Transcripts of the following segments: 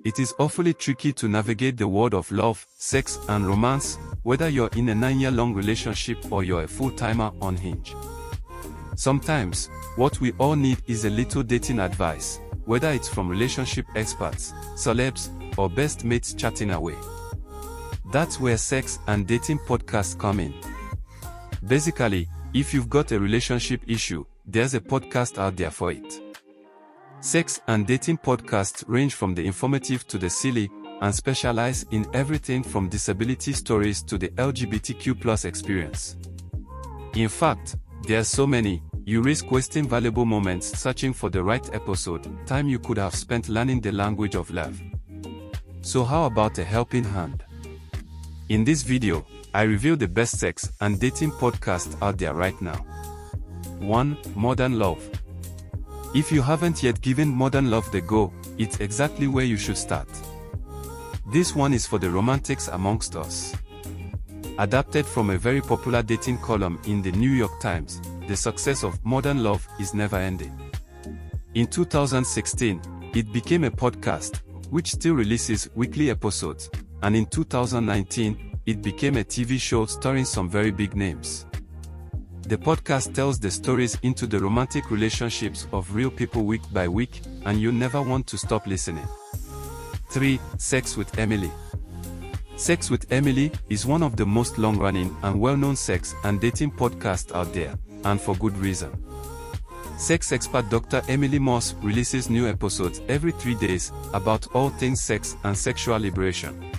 It is awfully tricky to navigate the world of love, sex, and romance, whether you're in a 9-year-long relationship or you're a full-timer on Hinge. Sometimes, what we all need is a little dating advice, whether it's from relationship experts, celebs, or best mates chatting away. That's where sex and dating podcasts come in. Basically, if you've got a relationship issue, there's a podcast out there for it. Sex and dating podcasts range from the informative to the silly, and specialize in everything from disability stories to the LGBTQ+ experience. In fact, there are so many, you risk wasting valuable moments searching for the right episode, time you could have spent learning the language of love. So how about a helping hand? In this video, I reveal the best sex and dating podcasts out there right now. 1. Modern Love. If you haven't yet given Modern Love the go, it's exactly where you should start. This one is for the romantics amongst us. Adapted from a very popular dating column in the New York Times, the success of Modern Love is never ending. In 2016, it became a podcast, which still releases weekly episodes, and in 2019, it became a TV show starring some very big names. The podcast tells the stories into the romantic relationships of real people week by week, and you never want to stop listening. 3. Sex with Emily. Sex with Emily is one of the most long-running and well-known sex and dating podcasts out there, and for good reason. Sex expert Dr. Emily Moss releases new episodes every 3 days about all things sex and sexual liberation.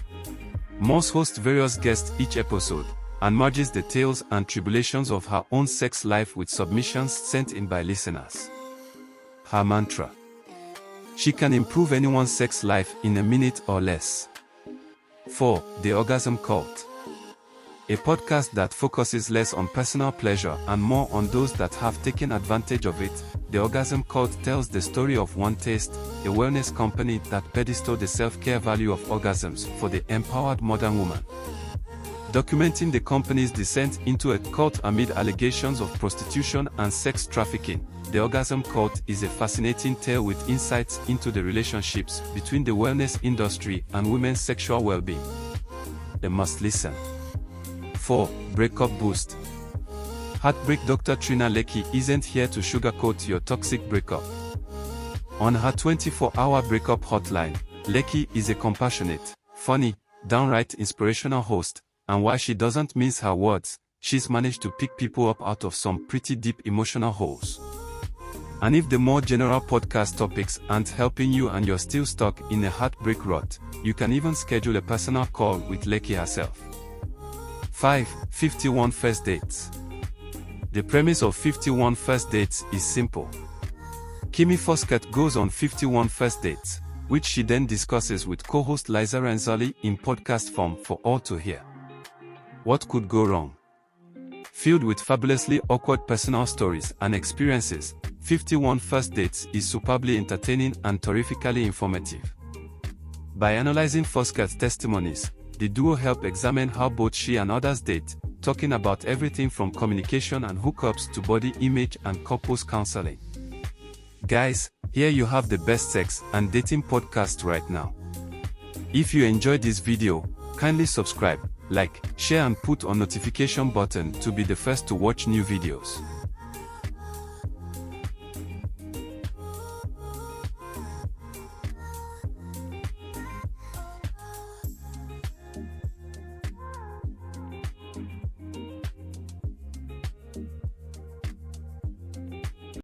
Moss hosts various guests each episode, and merges the tales and tribulations of her own sex life with submissions sent in by listeners. Her mantra: she can improve anyone's sex life in a minute or less. 4. The Orgasm Cult. A podcast that focuses less on personal pleasure and more on those that have taken advantage of it. The Orgasm Cult tells the story of One Taste, a wellness company that pedestals the self-care value of orgasms for the empowered modern woman. Documenting the company's descent into a cult amid allegations of prostitution and sex trafficking, the Orgasm Cult is a fascinating tale with insights into the relationships between the wellness industry and women's sexual well-being. A must listen. 4. Breakup Boost. Heartbreak Dr. Trina Leckie isn't here to sugarcoat your toxic breakup. On her 24-hour breakup hotline, Leckie is a compassionate, funny, downright inspirational host, and while she doesn't mince her words, she's managed to pick people up out of some pretty deep emotional holes. And if the more general podcast topics aren't helping you and you're still stuck in a heartbreak rut, you can even schedule a personal call with Leckie herself. 5. 51 First Dates. The premise of 51 First Dates is simple. Kimi Foskett goes on 51 first dates, which she then discusses with co-host Liza Renzulli in podcast form for all to hear. What could go wrong? Filled with fabulously awkward personal stories and experiences, 51 First Dates is superbly entertaining and terrifically informative. By analyzing Foskett's testimonies, the duo help examine how both she and others date, talking about everything from communication and hookups to body image and couples counseling. Guys, here you have the best sex and dating podcast right now. If you enjoyed this video, kindly subscribe, like, share and put on notification button to be the first to watch new videos.